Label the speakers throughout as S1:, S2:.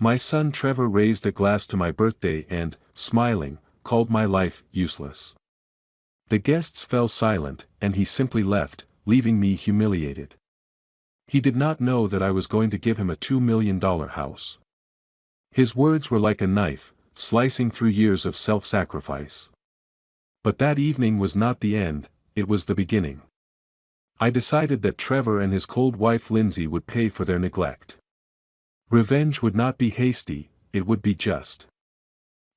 S1: My son Trevor raised a glass to my birthday and, smiling, called my life useless. The guests fell silent, and he simply left, leaving me humiliated. He did not know that I was going to give him a $2 million house. His words were like a knife, slicing through years of self-sacrifice. But that evening was not the end, it was the beginning. I decided that Trevor and his cold wife Lindsay would pay for their neglect. Revenge would not be hasty, it would be just.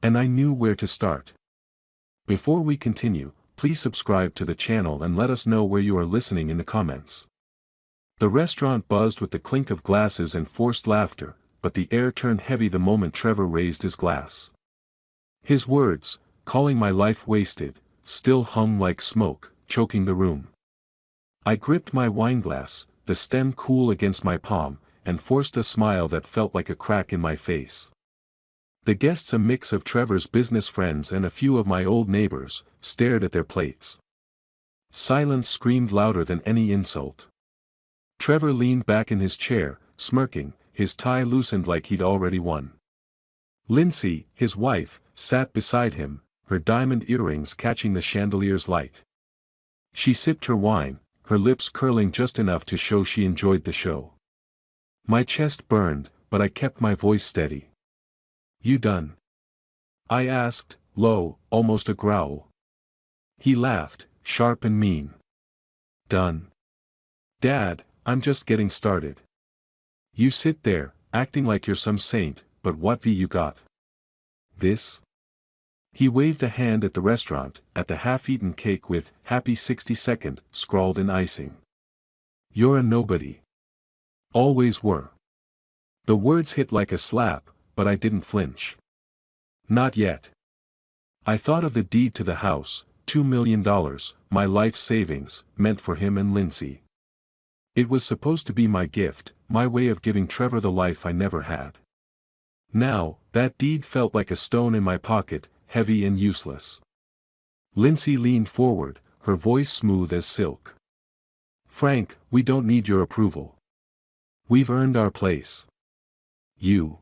S1: And I knew where to start. Before we continue, please subscribe to the channel and let us know where you are listening in the comments. The restaurant buzzed with the clink of glasses and forced laughter, but the air turned heavy the moment Trevor raised his glass. His words, calling my life wasted, still hung like smoke, choking the room. I gripped my wineglass, the stem cool against my palm, and forced a smile that felt like a crack in my face. The guests, a mix of Trevor's business friends and a few of my old neighbors, stared at their plates. Silence screamed louder than any insult. Trevor leaned back in his chair, smirking, his tie loosened like he'd already won. Lindsay, his wife, sat beside him, her diamond earrings catching the chandelier's light. She sipped her wine, her lips curling just enough to show she enjoyed the show. My chest burned, but I kept my voice steady. "You done?" I asked, low, almost a growl. He laughed, sharp and mean. "Done? Dad, I'm just getting started. You sit there, acting like you're some saint, but what do you got? This?" He waved a hand at the restaurant, at the half-eaten cake with "Happy 62nd" scrawled in icing. "You're a nobody. Always were." The words hit like a slap, but I didn't flinch. Not yet. I thought of the deed to the house, $2 million, my life savings, meant for him and Lindsay. It was supposed to be my gift, my way of giving Trevor the life I never had. Now, that deed felt like a stone in my pocket, heavy and useless. Lindsay leaned forward, her voice smooth as silk. "Frank, we don't need your approval. We've earned our place. You."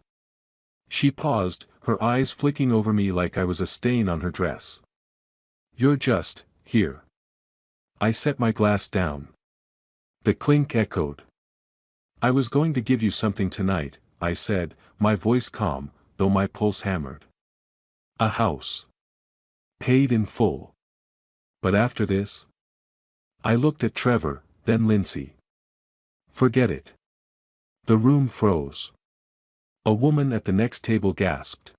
S1: She paused, her eyes flicking over me like I was a stain on her dress. "You're just, here." I set my glass down. The clink echoed. "I was going to give you something tonight," I said, my voice calm, though my pulse hammered. "A house. Paid in full. But after this?" I looked at Trevor, then Lindsay. "Forget it." The room froze. A woman at the next table gasped.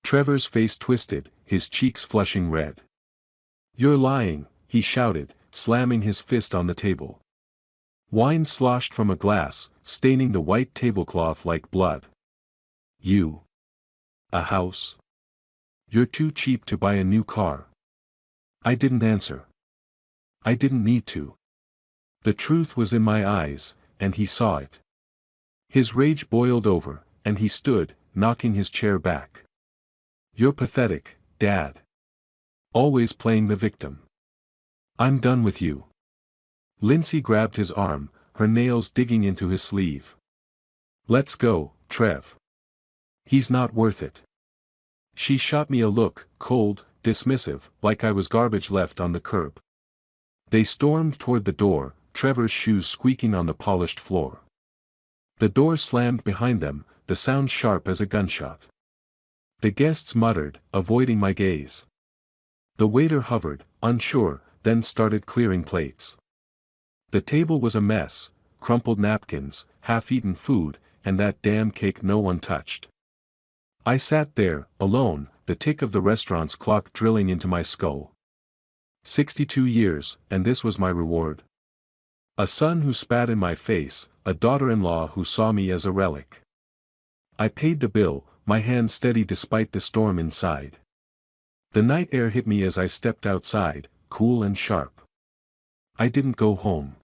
S1: Trevor's face twisted, his cheeks flushing red. "You're lying," he shouted, slamming his fist on the table. Wine sloshed from a glass, staining the white tablecloth like blood. "You? A house? You're too cheap to buy a new car." I didn't answer. I didn't need to. The truth was in my eyes, and he saw it. His rage boiled over, and he stood, knocking his chair back. "You're pathetic, Dad. Always playing the victim. I'm done with you." Lindsay grabbed his arm, her nails digging into his sleeve. "Let's go, Trev. He's not worth it." She shot me a look, cold, dismissive, like I was garbage left on the curb. They stormed toward the door, Trevor's shoes squeaking on the polished floor. The door slammed behind them, the sound sharp as a gunshot. The guests muttered, avoiding my gaze. The waiter hovered, unsure, then started clearing plates. The table was a mess, crumpled napkins, half-eaten food, and that damn cake no one touched. I sat there, alone, the tick of the restaurant's clock drilling into my skull. 62 years, and this was my reward. A son who spat in my face, a daughter-in-law who saw me as a relic. I paid the bill, my hand steady despite the storm inside. The night air hit me as I stepped outside, cool and sharp. I didn't go home.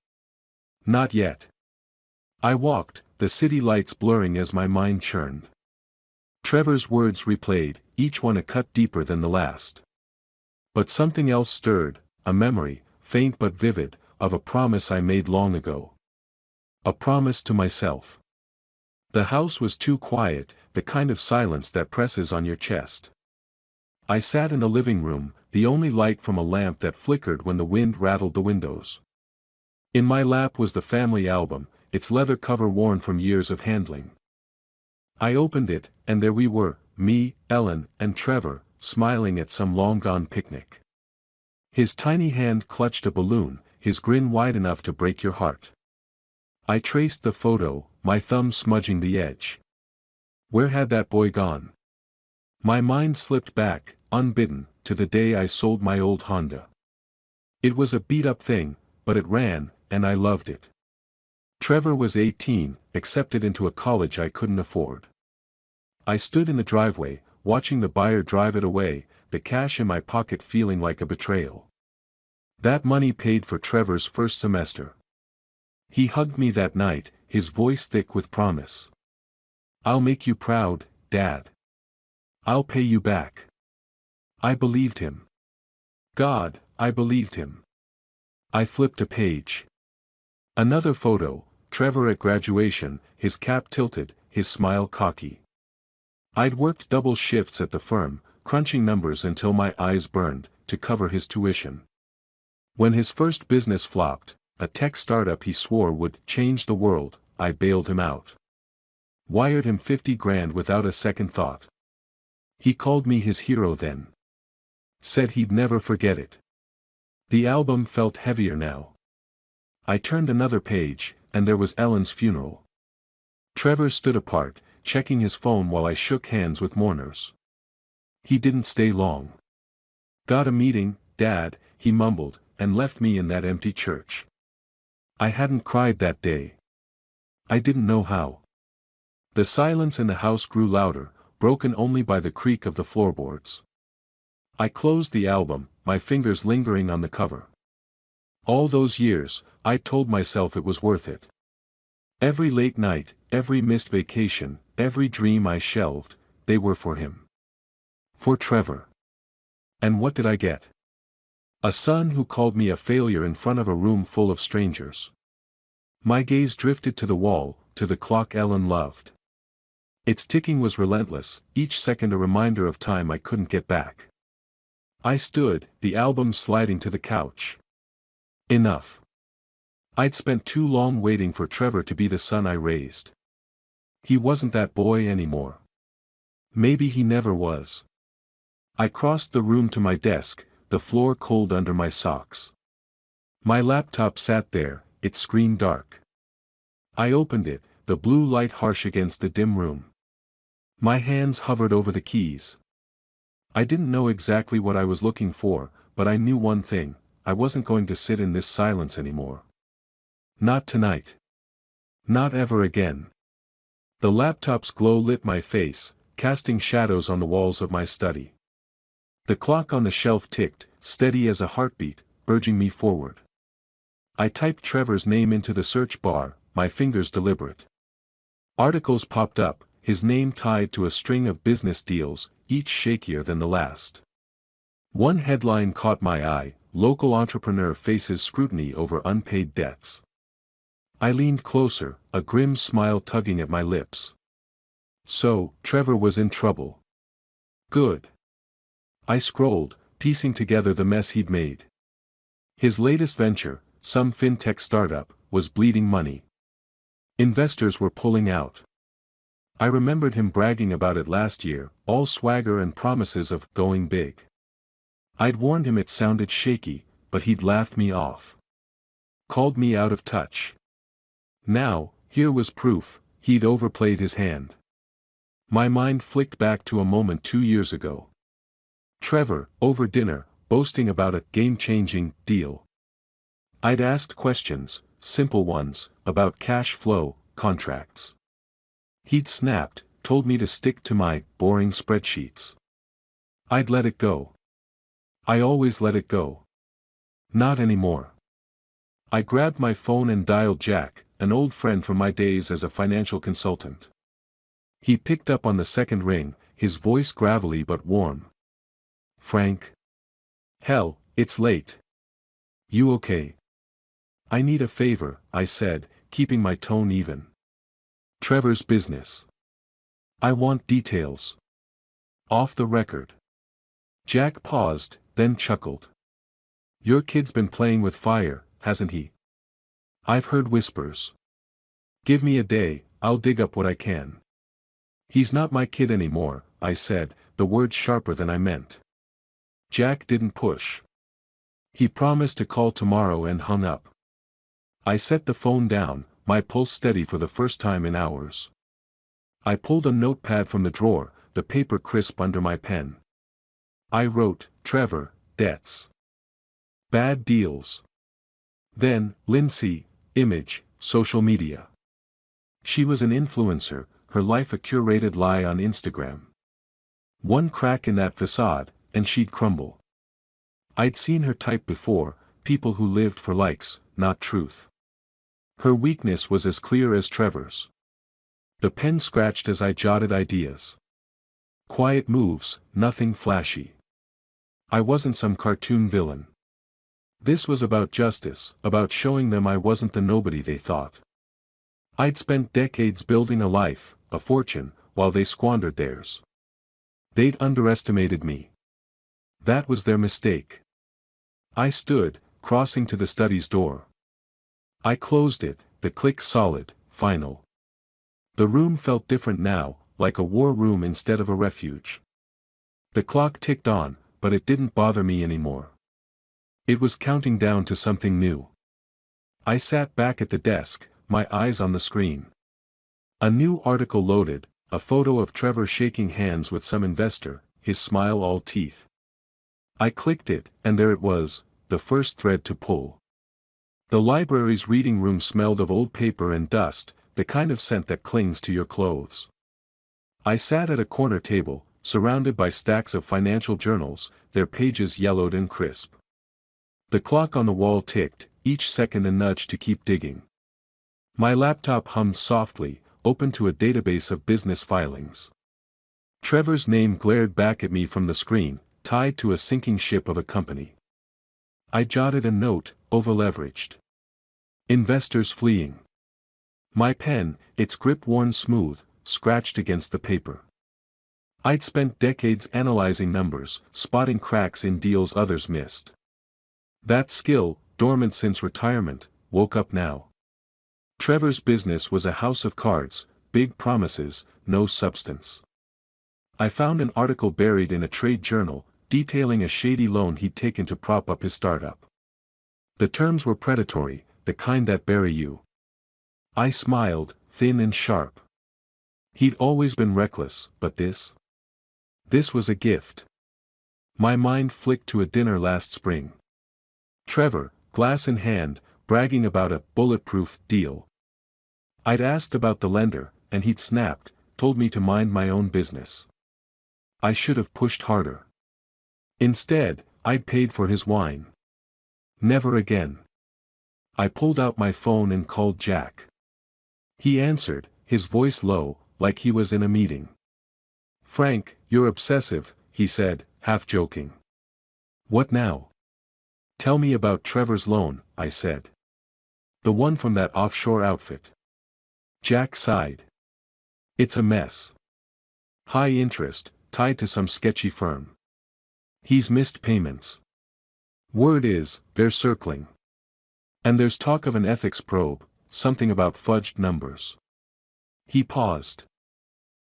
S1: Not yet. I walked, the city lights blurring as my mind churned. Trevor's words replayed, each one a cut deeper than the last. But something else stirred, a memory, faint but vivid, of a promise I made long ago. A promise to myself. The house was too quiet, the kind of silence that presses on your chest. I sat in the living room, the only light from a lamp that flickered when the wind rattled the windows. In my lap was the family album, its leather cover worn from years of handling. I opened it, and there we were, me, Ellen, and Trevor, smiling at some long-gone picnic. His tiny hand clutched a balloon, his grin wide enough to break your heart. I traced the photo, my thumb smudging the edge. Where had that boy gone? My mind slipped back, unbidden, to the day I sold my old Honda. It was a beat-up thing, but it ran, and I loved it. Trevor was 18, accepted into a college I couldn't afford. I stood in the driveway, watching the buyer drive it away, the cash in my pocket feeling like a betrayal. That money paid for Trevor's first semester. He hugged me that night, his voice thick with promise. "I'll make you proud, Dad. I'll pay you back." I believed him. God, I believed him. I flipped a page. Another photo, Trevor at graduation, his cap tilted, his smile cocky. I'd worked double shifts at the firm, crunching numbers until my eyes burned, to cover his tuition. When his first business flopped, a tech startup he swore would change the world, I bailed him out. Wired him 50 grand without a second thought. He called me his hero then. Said he'd never forget it. The album felt heavier now. I turned another page, and there was Ellen's funeral. Trevor stood apart, checking his phone while I shook hands with mourners. He didn't stay long. "Got a meeting, Dad," he mumbled, and left me in that empty church. I hadn't cried that day. I didn't know how. The silence in the house grew louder, broken only by the creak of the floorboards. I closed the album, my fingers lingering on the cover. All those years, I told myself it was worth it. Every late night, every missed vacation, every dream I shelved, they were for him. For Trevor. And what did I get? A son who called me a failure in front of a room full of strangers. My gaze drifted to the wall, to the clock Ellen loved. Its ticking was relentless, each second a reminder of time I couldn't get back. I stood, the album sliding to the couch. Enough. I'd spent too long waiting for Trevor to be the son I raised. He wasn't that boy anymore. Maybe he never was. I crossed the room to my desk, the floor cold under my socks. My laptop sat there, its screen dark. I opened it, the blue light harsh against the dim room. My hands hovered over the keys. I didn't know exactly what I was looking for, but I knew one thing: I wasn't going to sit in this silence anymore. Not tonight. Not ever again. The laptop's glow lit my face, casting shadows on the walls of my study. The clock on the shelf ticked, steady as a heartbeat, urging me forward. I typed Trevor's name into the search bar, my fingers deliberate. Articles popped up, his name tied to a string of business deals, each shakier than the last. One headline caught my eye: "Local entrepreneur faces scrutiny over unpaid debts." I leaned closer, a grim smile tugging at my lips. So, Trevor was in trouble. Good. I scrolled, piecing together the mess he'd made. His latest venture, some fintech startup, was bleeding money. Investors were pulling out. I remembered him bragging about it last year, all swagger and promises of going big. I'd warned him it sounded shaky, but he'd laughed me off. Called me out of touch. Now, here was proof: he'd overplayed his hand. My mind flicked back to a moment 2 years ago. Trevor, over dinner, boasting about a game-changing deal. I'd asked questions, simple ones, about cash flow, contracts. He'd snapped, told me to stick to my boring spreadsheets. I'd let it go. I always let it go. Not anymore. I grabbed my phone and dialed Jack, an old friend from my days as a financial consultant. He picked up on the second ring, his voice gravelly but warm. "Frank? Hell, it's late. You okay?" "I need a favor," I said, keeping my tone even. "Trevor's business. I want details. Off the record. Jack paused, then chuckled. Your kid's been playing with fire, hasn't he? I've heard whispers. Give me a day, I'll dig up what I can. He's not my kid anymore, I said, the words sharper than I meant. Jack didn't push. He promised to call tomorrow and hung up. I set the phone down, my pulse steady for the first time in hours. I pulled a notepad from the drawer, the paper crisp under my pen. I wrote, Trevor, debts. Bad deals. Then, Lindsay, image, social media. She was an influencer, her life a curated lie on Instagram. One crack in that facade, and she'd crumble. I'd seen her type before, people who lived for likes, not truth. Her weakness was as clear as Trevor's. The pen scratched as I jotted ideas. Quiet moves, nothing flashy. I wasn't some cartoon villain. This was about justice, about showing them I wasn't the nobody they thought. I'd spent decades building a life, a fortune, while they squandered theirs. They'd underestimated me. That was their mistake. I stood, crossing to the study's door. I closed it, the click solid, final. The room felt different now, like a war room instead of a refuge. The clock ticked on, but it didn't bother me anymore. It was counting down to something new. I sat back at the desk, my eyes on the screen. A new article loaded, a photo of Trevor shaking hands with some investor, his smile all teeth. I clicked it, and there it was, the first thread to pull. The library's reading room smelled of old paper and dust, the kind of scent that clings to your clothes. I sat at a corner table, surrounded by stacks of financial journals, their pages yellowed and crisp. The clock on the wall ticked, each second a nudge to keep digging. My laptop hummed softly, open to a database of business filings. Trevor's name glared back at me from the screen, tied to a sinking ship of a company. I jotted a note, overleveraged. Investors fleeing. My pen, its grip worn smooth, scratched against the paper. I'd spent decades analyzing numbers, spotting cracks in deals others missed. That skill, dormant since retirement, woke up now. Trevor's business was a house of cards, big promises, no substance. I found an article buried in a trade journal, detailing a shady loan he'd taken to prop up his startup. The terms were predatory, the kind that bury you. I smiled, thin and sharp. He'd always been reckless, but this? This was a gift. My mind flicked to a dinner last spring. Trevor, glass in hand, bragging about a bulletproof deal. I'd asked about the lender, and he'd snapped, told me to mind my own business. I should have pushed harder. Instead, I'd paid for his wine. Never again. I pulled out my phone and called Jack. He answered, his voice low, like he was in a meeting. Frank, you're obsessive, he said, half joking. What now? Tell me about Trevor's loan, I said. The one from that offshore outfit. Jack sighed. It's a mess. High interest, tied to some sketchy firm. He's missed payments. Word is, they're circling. And there's talk of an ethics probe, something about fudged numbers. He paused.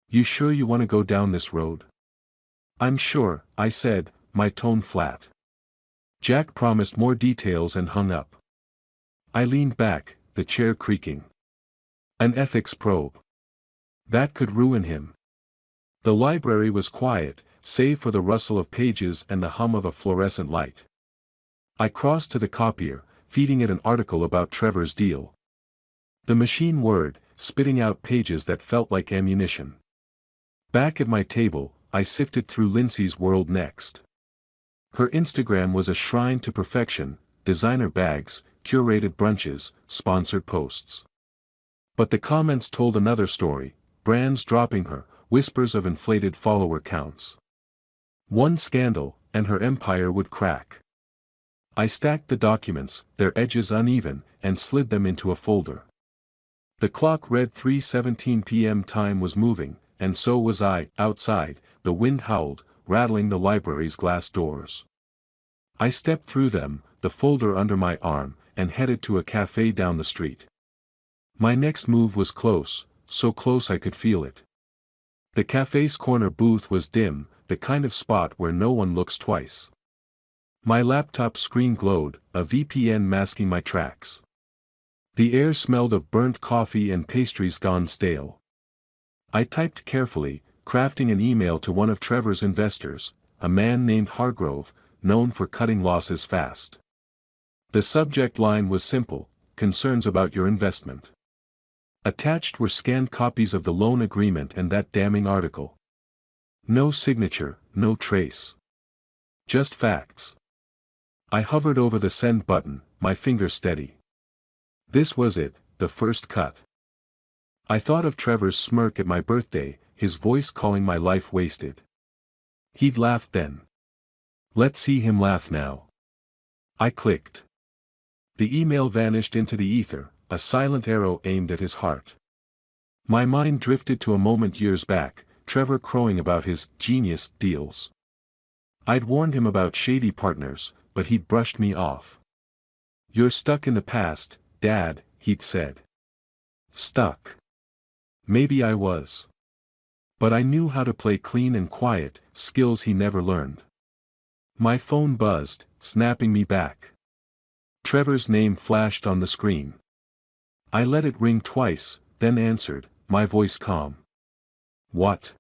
S1: You sure you want to go down this road? I'm sure, I said, my tone flat. Jack promised more details and hung up. I leaned back, the chair creaking. An ethics probe. That could ruin him. The library was quiet, save for the rustle of pages and the hum of a fluorescent light. I crossed to the copier, feeding it an article about Trevor's deal. The machine whirred, spitting out pages that felt like ammunition. Back at my table, I sifted through Lindsay's world next. Her Instagram was a shrine to perfection, designer bags, curated brunches, sponsored posts. But the comments told another story, brands dropping her, whispers of inflated follower counts. One scandal, and her empire would crack. I stacked the documents, their edges uneven, and slid them into a folder. The clock read 3:17 p.m. Time was moving, and so was I. Outside, the wind howled, rattling the library's glass doors. I stepped through them, the folder under my arm, and headed to a cafe down the street. My next move was close, so close I could feel it. The cafe's corner booth was dim, the kind of spot where no one looks twice. My laptop screen glowed, a VPN masking my tracks. The air smelled of burnt coffee and pastries gone stale. I typed carefully, crafting an email to one of Trevor's investors, a man named Hargrove, known for cutting losses fast. The subject line was simple: concerns about your investment. Attached were scanned copies of the loan agreement and that damning article. No signature, no trace. Just facts. I hovered over the send button, my finger steady. This was it, the first cut. I thought of Trevor's smirk at my birthday, his voice calling my life wasted. He'd laughed then. Let's see him laugh now. I clicked. The email vanished into the ether, a silent arrow aimed at his heart. My mind drifted to a moment years back, Trevor crowing about his genius deals. I'd warned him about shady partners, but he'd brushed me off. You're stuck in the past, Dad, he'd said. Stuck. Maybe I was. But I knew how to play clean and quiet, skills he never learned. My phone buzzed, snapping me back. Trevor's name flashed on the screen. I let it ring twice, then answered, my voice calm. What?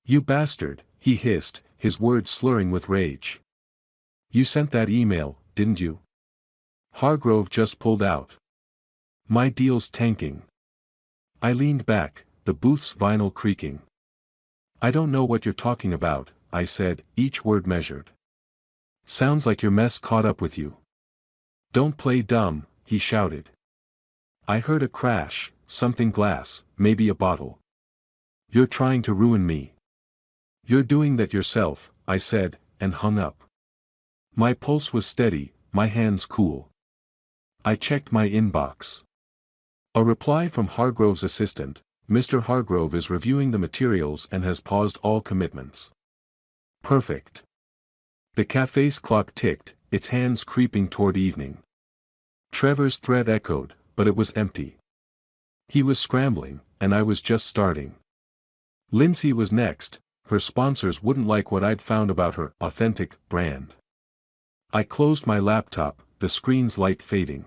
S1: You bastard, he hissed, his words slurring with rage. You sent that email, didn't you? Hargrove just pulled out. My deal's tanking. I leaned back, the booth's vinyl creaking. I don't know what you're talking about, I said, each word measured. Sounds like your mess caught up with you. Don't play dumb, he shouted. I heard a crash, something glass, maybe a bottle. You're trying to ruin me. You're doing that yourself, I said, and hung up. My pulse was steady, my hands cool. I checked my inbox. A reply from Hargrove's assistant: Mr. Hargrove is reviewing the materials and has paused all commitments. Perfect. The cafe's clock ticked, its hands creeping toward evening. Trevor's thread echoed, but it was empty. He was scrambling, and I was just starting. Lindsay was next. Her sponsors wouldn't like what I'd found about her authentic brand. I closed my laptop, the screen's light fading.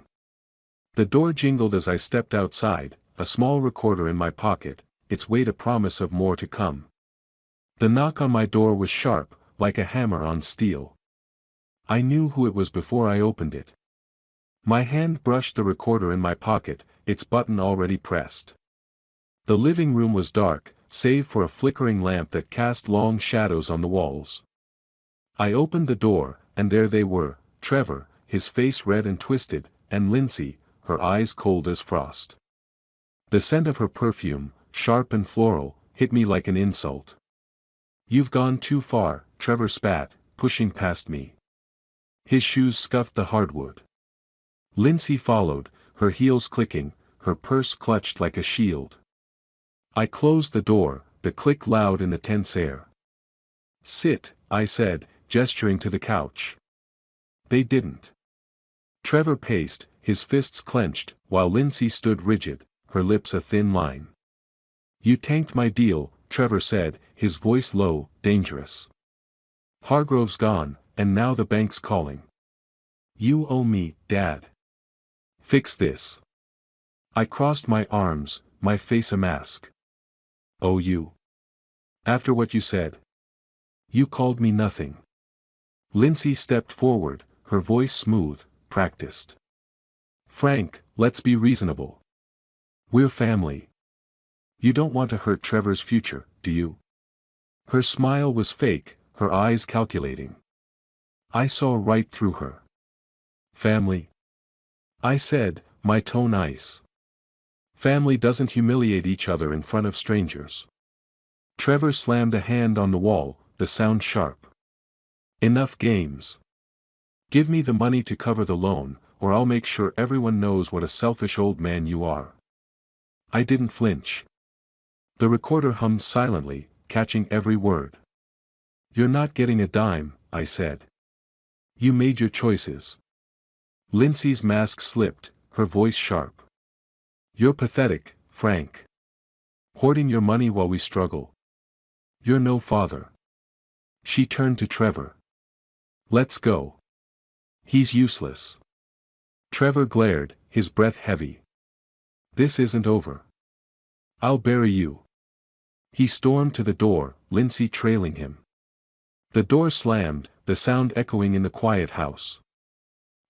S1: The door jingled as I stepped outside, a small recorder in my pocket, its weight a promise of more to come. The knock on my door was sharp, like a hammer on steel. I knew who it was before I opened it. My hand brushed the recorder in my pocket, its button already pressed. The living room was dark, save for a flickering lamp that cast long shadows on the walls. I opened the door, and there they were, Trevor, his face red and twisted, and Lindsay, her eyes cold as frost. The scent of her perfume, sharp and floral, hit me like an insult. You've gone too far, Trevor spat, pushing past me. His shoes scuffed the hardwood. Lindsay followed, her heels clicking, her purse clutched like a shield. I closed the door, the click loud in the tense air. Sit, I said, gesturing to the couch. They didn't. Trevor paced, his fists clenched, while Lindsay stood rigid, her lips a thin line. You tanked my deal, Trevor said, his voice low, dangerous. Hargrove's gone, and now the bank's calling. You owe me, Dad. Fix this. I crossed my arms, my face a mask. Oh, you. After what you said. You called me nothing. Lindsay stepped forward, her voice smooth, practiced. Frank, let's be reasonable. We're family. You don't want to hurt Trevor's future, do you? Her smile was fake, her eyes calculating. I saw right through her. Family? I said, my tone ice. Family doesn't humiliate each other in front of strangers. Trevor slammed a hand on the wall, the sound sharp. Enough games. Give me the money to cover the loan, or I'll make sure everyone knows what a selfish old man you are. I didn't flinch. The recorder hummed silently, catching every word. "You're not getting a dime," I said. "You made your choices." Lindsay's mask slipped, her voice sharp. "You're pathetic, Frank. Hoarding your money while we struggle. You're no father." She turned to Trevor. "Let's go. He's useless." Trevor glared, his breath heavy. "This isn't over. I'll bury you." He stormed to the door, Lindsay trailing him. The door slammed, the sound echoing in the quiet house.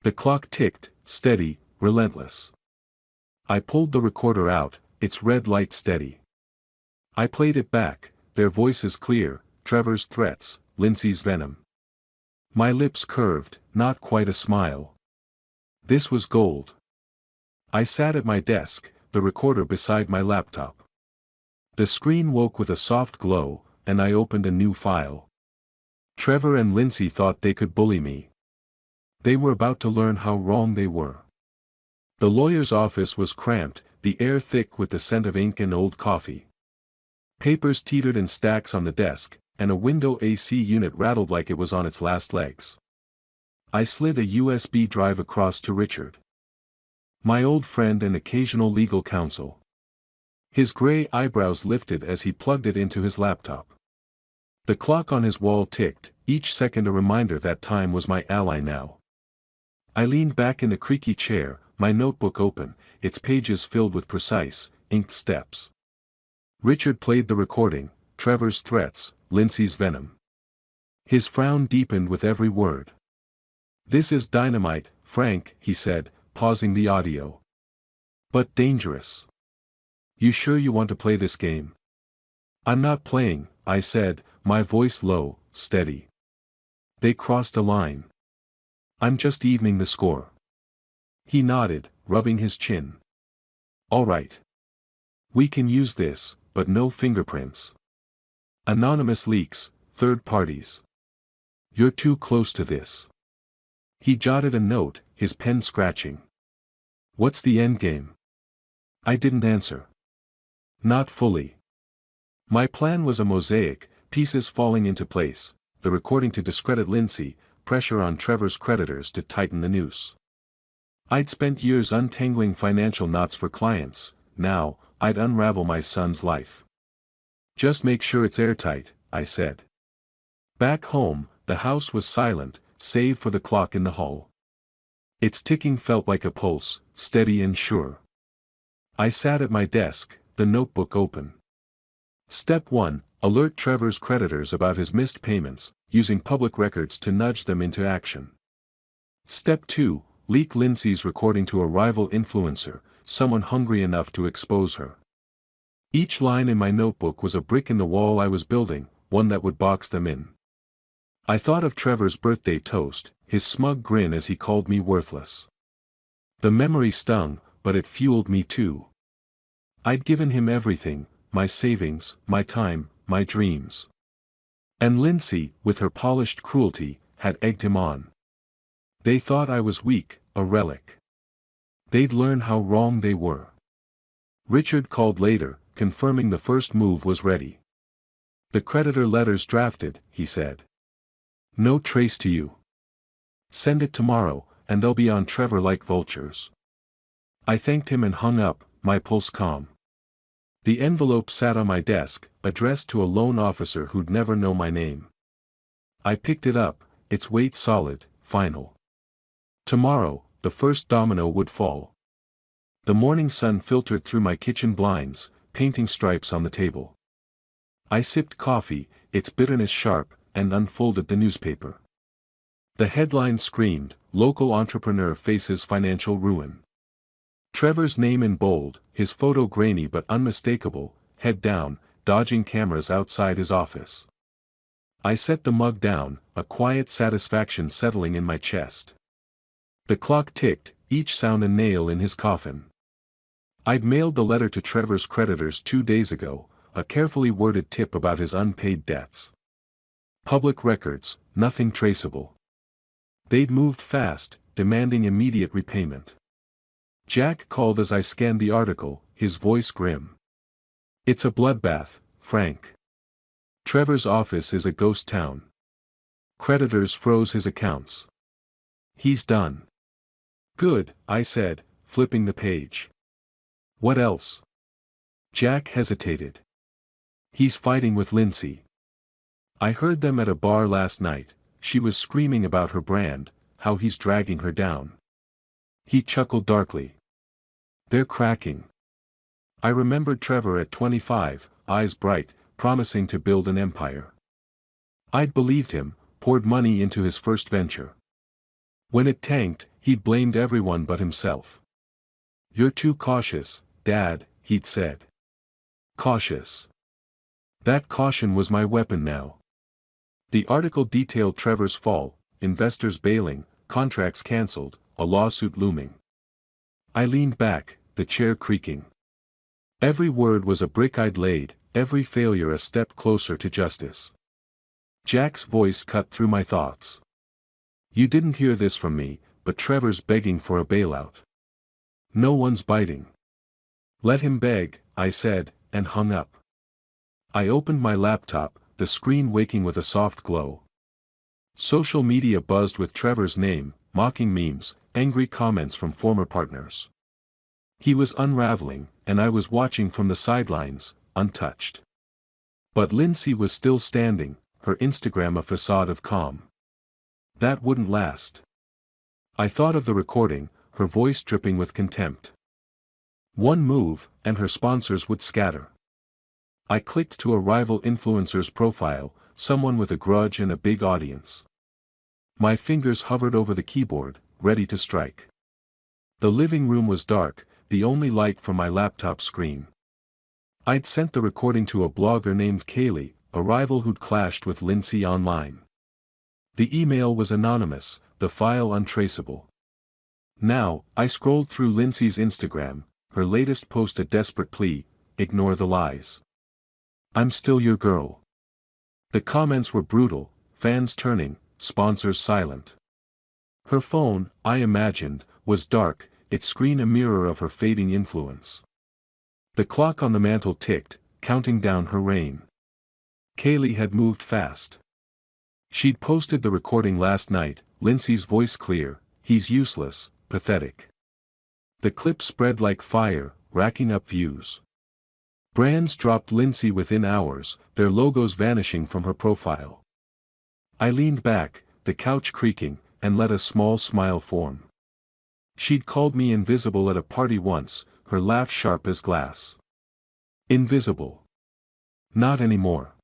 S1: The clock ticked, steady, relentless. I pulled the recorder out, its red light steady. I played it back, their voices clear, Trevor's threats, Lindsay's venom. My lips curved, not quite a smile. This was gold. I sat at my desk, the recorder beside my laptop. The screen woke with a soft glow, and I opened a new file. Trevor and Lindsay thought they could bully me. They were about to learn how wrong they were. The lawyer's office was cramped, the air thick with the scent of ink and old coffee. Papers teetered in stacks on the desk, and a window AC unit rattled like it was on its last legs. I slid a USB drive across to Richard, my old friend and occasional legal counsel. His gray eyebrows lifted as he plugged it into his laptop. The clock on his wall ticked, each second a reminder that time was my ally now. I leaned back in the creaky chair, my notebook open, its pages filled with precise, inked steps. Richard played the recording, Trevor's threats, Lindsay's venom. His frown deepened with every word. "This is dynamite, Frank," he said, pausing the audio. "But dangerous. You sure you want to play this game?" "I'm not playing," I said, my voice low, steady. "They crossed a line. I'm just evening the score." He nodded, rubbing his chin. "All right. We can use this, but no fingerprints. Anonymous leaks, third parties. You're too close to this." He jotted a note, his pen scratching. "What's the endgame?" I didn't answer. Not fully. My plan was a mosaic, pieces falling into place, the recording to discredit Lindsay, pressure on Trevor's creditors to tighten the noose. I'd spent years untangling financial knots for clients, now, I'd unravel my son's life. "Just make sure it's airtight," I said. Back home, the house was silent, save for the clock in the hall. Its ticking felt like a pulse, steady and sure. I sat at my desk, the notebook open. Step 1, alert Trevor's creditors about his missed payments, using public records to nudge them into action. Step 2, leak Lindsay's recording to a rival influencer, someone hungry enough to expose her. Each line in my notebook was a brick in the wall I was building, one that would box them in. I thought of Trevor's birthday toast, his smug grin as he called me worthless. The memory stung, but it fueled me too. I'd given him everything, my savings, my time, my dreams. And Lindsay, with her polished cruelty, had egged him on. They thought I was weak, a relic. They'd learn how wrong they were. Richard called later, confirming the first move was ready. "The creditor letter's drafted," he said. "No trace to you. Send it tomorrow, and they'll be on Trevor like vultures." I thanked him and hung up, my pulse calm. The envelope sat on my desk, addressed to a loan officer who'd never know my name. I picked it up, its weight solid, final. Tomorrow, the first domino would fall. The morning sun filtered through my kitchen blinds, painting stripes on the table. I sipped coffee, its bitterness sharp, and unfolded the newspaper. The headline screamed, "Local entrepreneur faces financial ruin." Trevor's name in bold, his photo grainy but unmistakable, head down, dodging cameras outside his office. I set the mug down, a quiet satisfaction settling in my chest. The clock ticked, each sound a nail in his coffin. I'd mailed the letter to Trevor's creditors 2 days ago, a carefully worded tip about his unpaid debts. Public records, nothing traceable. They'd moved fast, demanding immediate repayment. Jack called as I scanned the article, his voice grim. It's a bloodbath, Frank. Trevor's office is a ghost town. Creditors froze his accounts. He's done. Good, I said, flipping the page. What else? Jack hesitated. He's fighting with Lindsay. I heard them at a bar last night. She was screaming about her brand, how he's dragging her down. He chuckled darkly. They're cracking. I remembered Trevor at 25, eyes bright, promising to build an empire. I'd believed him, poured money into his first venture. When it tanked, he'd blamed everyone but himself. You're too cautious, Dad, he'd said. Cautious. That caution was my weapon now. The article detailed Trevor's fall, investors bailing, contracts cancelled, a lawsuit looming. I leaned back, the chair creaking. Every word was a brick I'd laid, every failure a step closer to justice. Jack's voice cut through my thoughts. You didn't hear this from me, but Trevor's begging for a bailout. No one's biting. Let him beg, I said, and hung up. I opened my laptop, the screen waking with a soft glow. Social media buzzed with Trevor's name, mocking memes, angry comments from former partners. He was unraveling, and I was watching from the sidelines, untouched. But Lindsay was still standing, her Instagram a facade of calm. That wouldn't last. I thought of the recording, her voice dripping with contempt. One move, and her sponsors would scatter. I clicked to a rival influencer's profile, someone with a grudge and a big audience. My fingers hovered over the keyboard, ready to strike. The living room was dark, the only light from my laptop screen. I'd sent the recording to a blogger named Kaylee, a rival who'd clashed with Lindsay online. The email was anonymous, the file untraceable. Now, I scrolled through Lindsay's Instagram, her latest post a desperate plea, ignore the lies. I'm still your girl. The comments were brutal, fans turning, sponsors silent. Her phone, I imagined, was dark, its screen a mirror of her fading influence. The clock on the mantel ticked, counting down her reign. Kaylee had moved fast. She'd posted the recording last night, Lindsay's voice clear, he's useless, pathetic. The clip spread like fire, racking up views. Brands dropped Lindsay within hours, their logos vanishing from her profile. I leaned back, the couch creaking, and let a small smile form. She'd called me invisible at a party once, her laugh sharp as glass. Invisible. Not anymore.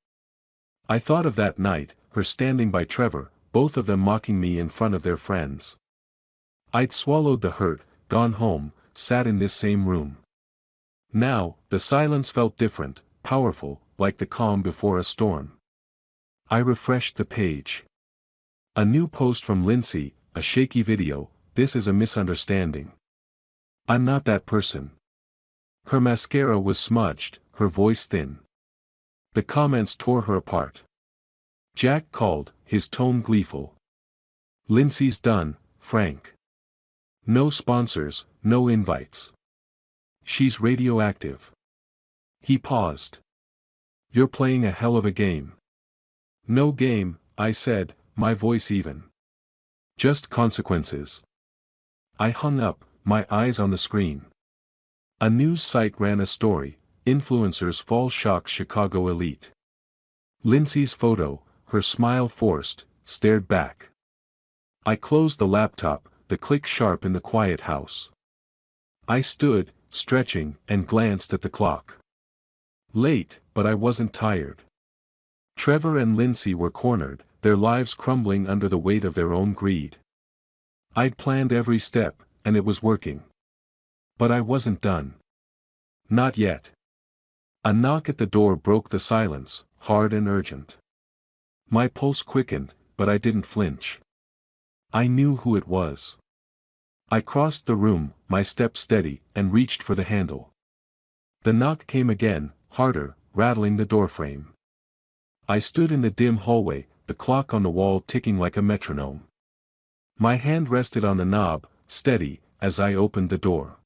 S1: I thought of that night, her standing by Trevor, both of them mocking me in front of their friends. I'd swallowed the hurt, gone home, sat in this same room. Now, the silence felt different, powerful, like the calm before a storm. I refreshed the page. A new post from Lindsay, a shaky video, this is a misunderstanding. I'm not that person. Her mascara was smudged, her voice thin. The comments tore her apart. Jack called, his tone gleeful. Lindsay's done, Frank. No sponsors, no invites. She's radioactive. He paused. You're playing a hell of a game. No game, I said, my voice even. Just consequences. I hung up, my eyes on the screen. A news site ran a story, influencers fall shock Chicago elite. Lindsay's photo, her smile forced, stared back. I closed the laptop, the click sharp in the quiet house. I stood, stretching, and glanced at the clock. Late, but I wasn't tired. Trevor and Lindsay were cornered, their lives crumbling under the weight of their own greed. I'd planned every step, and it was working. But I wasn't done. Not yet. A knock at the door broke the silence, hard and urgent. My pulse quickened, but I didn't flinch. I knew who it was. I crossed the room, my step steady, and reached for the handle. The knock came again, harder, rattling the doorframe. I stood in the dim hallway, the clock on the wall ticking like a metronome. My hand rested on the knob, steady, as I opened the door.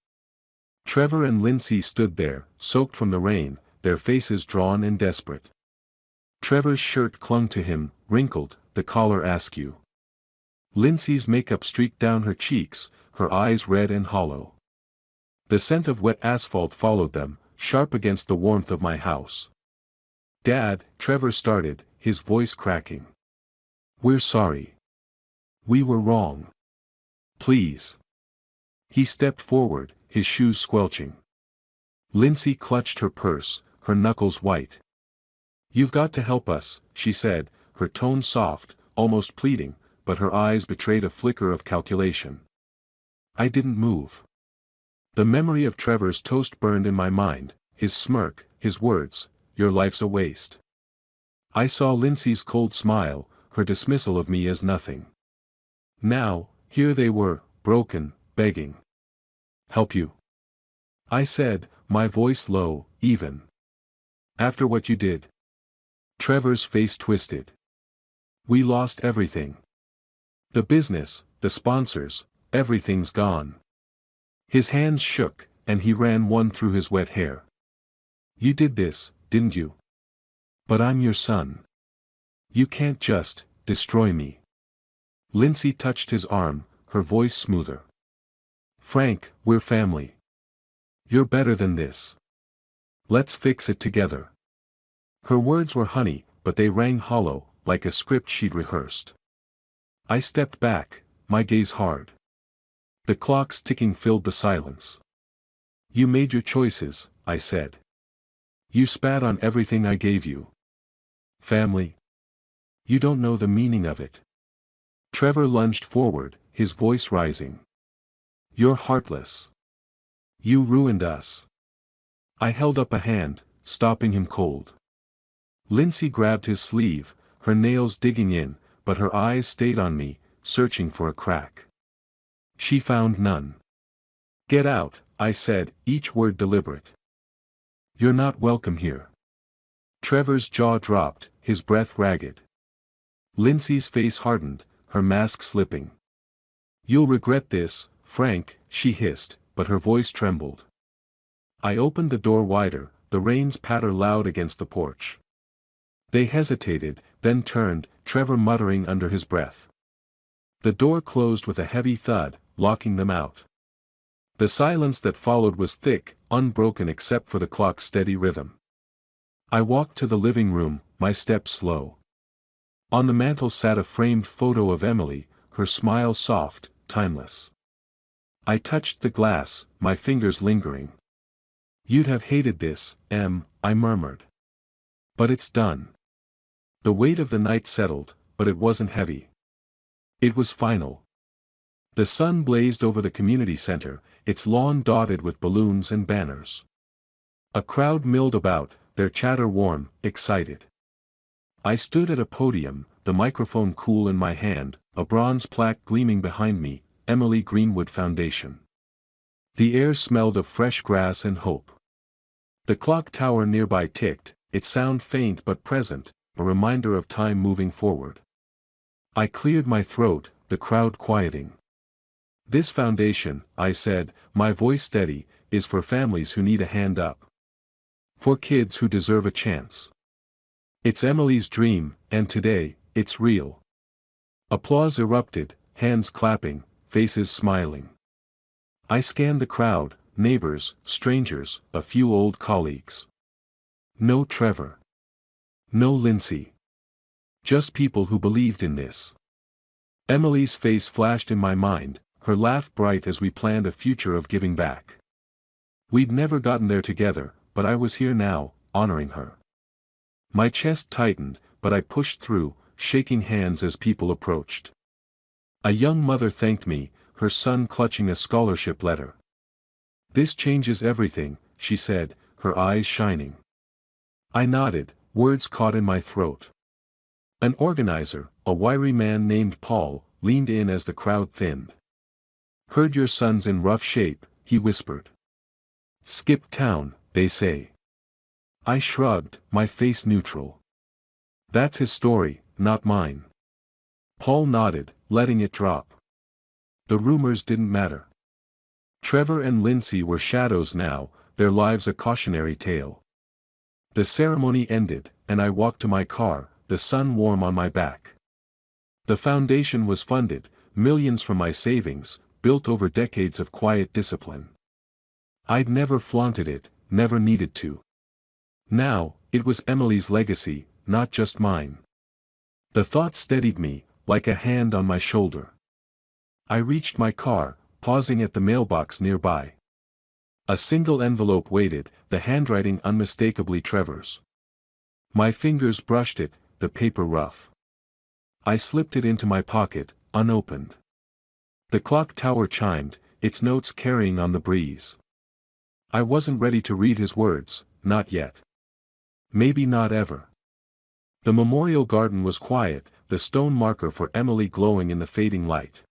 S1: Trevor and Lindsay stood there, soaked from the rain, their faces drawn and desperate. Trevor's shirt clung to him, wrinkled, the collar askew. Lindsay's makeup streaked down her cheeks, her eyes red and hollow. The scent of wet asphalt followed them, sharp against the warmth of my house. "Dad," Trevor started, his voice cracking. "We're sorry. We were wrong. Please." He stepped forward, his shoes squelching. Lindsay clutched her purse, her knuckles white. "You've got to help us," she said, her tone soft, almost pleading, but her eyes betrayed a flicker of calculation. I didn't move. The memory of Trevor's toast burned in my mind, his smirk, his words, "Your life's a waste." I saw Lindsay's cold smile, her dismissal of me as nothing. Now, here they were, broken, begging. "Help you?" I said, my voice low, even. "After what you did?" Trevor's face twisted. "We lost everything. The business, the sponsors, everything's gone." His hands shook, and he ran one through his wet hair. "You did this, didn't you? But I'm your son. You can't just destroy me." Lindsay touched his arm, her voice smoother. "Frank, we're family. You're better than this. Let's fix it together." Her words were honey, but they rang hollow, like a script she'd rehearsed. I stepped back, my gaze hard. The clocks ticking filled the silence. "You made your choices," I said. "You spat on everything I gave you. Family? You don't know the meaning of it." Trevor lunged forward, his voice rising. "You're heartless. You ruined us." I held up a hand, stopping him cold. Lindsay grabbed his sleeve, her nails digging in, but her eyes stayed on me, searching for a crack. She found none. "Get out," I said, each word deliberate. "You're not welcome here." Trevor's jaw dropped, his breath ragged. Lindsay's face hardened, her mask slipping. "You'll regret this, Frank," she hissed, but her voice trembled. I opened the door wider, the rain's patter loud against the porch. They hesitated, then turned, Trevor muttering under his breath. The door closed with a heavy thud, locking them out. The silence that followed was thick, unbroken except for the clock's steady rhythm. I walked to the living room, my steps slow. On the mantel sat a framed photo of Emily, her smile soft, timeless. I touched the glass, my fingers lingering. "You'd have hated this, Em," I murmured. "But it's done." The weight of the night settled, but it wasn't heavy. It was final. The sun blazed over the community center, its lawn dotted with balloons and banners. A crowd milled about, their chatter warm, excited. I stood at a podium, the microphone cool in my hand, a bronze plaque gleaming behind me, Emily Greenwood Foundation. The air smelled of fresh grass and hope. The clock tower nearby ticked, its sound faint but present, a reminder of time moving forward. I cleared my throat, the crowd quieting. "This foundation," I said, my voice steady, "is for families who need a hand up. For kids who deserve a chance. It's Emily's dream, and today, it's real." Applause erupted, hands clapping, faces smiling. I scanned the crowd, neighbors, strangers, a few old colleagues. No Trevor. No Lindsay. Just people who believed in this. Emily's face flashed in my mind, her laugh bright as we planned a future of giving back. We'd never gotten there together, but I was here now, honoring her. My chest tightened, but I pushed through, shaking hands as people approached. A young mother thanked me, her son clutching a scholarship letter. "This changes everything," she said, her eyes shining. I nodded, words caught in my throat. An organizer, a wiry man named Paul, leaned in as the crowd thinned. "Heard your son's in rough shape," he whispered. "Skip town, they say." I shrugged, my face neutral. "That's his story, not mine." Paul nodded, letting it drop. The rumors didn't matter. Trevor and Lindsay were shadows now, their lives a cautionary tale. The ceremony ended, and I walked to my car, the sun warm on my back. The foundation was funded, millions from my savings, built over decades of quiet discipline. I'd never flaunted it, never needed to. Now, it was Emily's legacy, not just mine. The thought steadied me, like a hand on my shoulder. I reached my car, pausing at the mailbox nearby. A single envelope waited, the handwriting unmistakably Trevor's. My fingers brushed it, the paper rough. I slipped it into my pocket, unopened. The clock tower chimed, its notes carrying on the breeze. I wasn't ready to read his words, not yet. Maybe not ever. The memorial garden was quiet, the stone marker for Emily glowing in the fading light.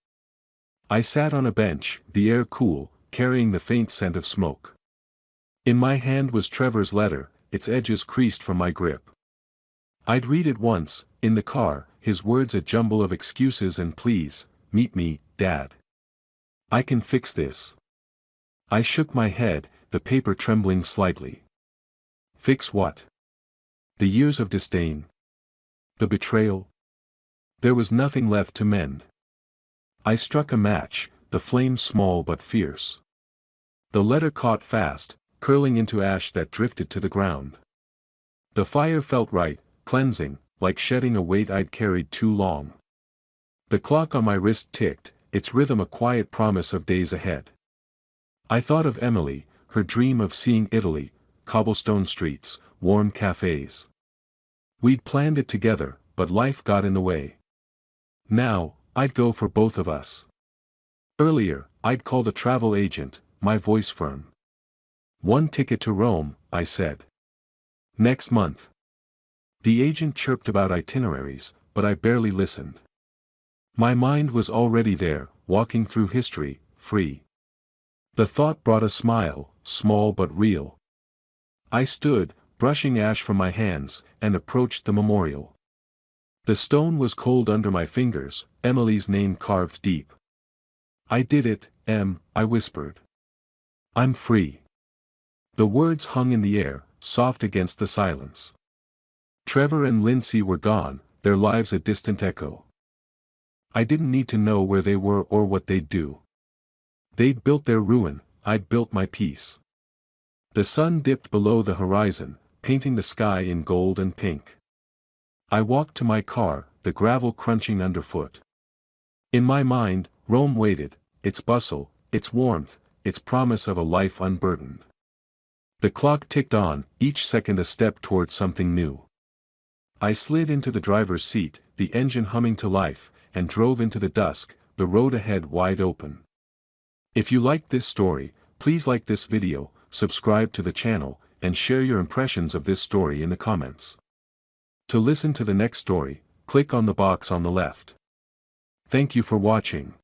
S1: I sat on a bench, the air cool, carrying the faint scent of smoke. In my hand was Trevor's letter, its edges creased from my grip. I'd read it once, in the car, his words a jumble of excuses and pleas, "Meet me, Dad. I can fix this." I shook my head, the paper trembling slightly. Fix what? The years of disdain? The betrayal? There was nothing left to mend. I struck a match, the flame small but fierce. The letter caught fast, curling into ash that drifted to the ground. The fire felt right, cleansing, like shedding a weight I'd carried too long. The clock on my wrist ticked, its rhythm a quiet promise of days ahead. I thought of Emily, her dream of seeing Italy, cobblestone streets, warm cafes. We'd planned it together, but life got in the way. Now, I'd go for both of us. Earlier, I'd called a travel agent, my voice firm. "One ticket to Rome," I said. "Next month." The agent chirped about itineraries, but I barely listened. My mind was already there, walking through history, free. The thought brought a smile, small but real. I stood, brushing ash from my hands, and approached the memorial. The stone was cold under my fingers, Emily's name carved deep. "I did it, Em," I whispered. "I'm free." The words hung in the air, soft against the silence. Trevor and Lindsay were gone, their lives a distant echo. I didn't need to know where they were or what they'd do. They'd built their ruin, I'd built my peace. The sun dipped below the horizon, painting the sky in gold and pink. I walked to my car, the gravel crunching underfoot. In my mind, Rome waited, its bustle, its warmth, its promise of a life unburdened. The clock ticked on, each second a step toward something new. I slid into the driver's seat, the engine humming to life, and drove into the dusk, the road ahead wide open. If you liked this story, please like this video, subscribe to the channel, and share your impressions of this story in the comments. To listen to the next story, click on the box on the left. Thank you for watching.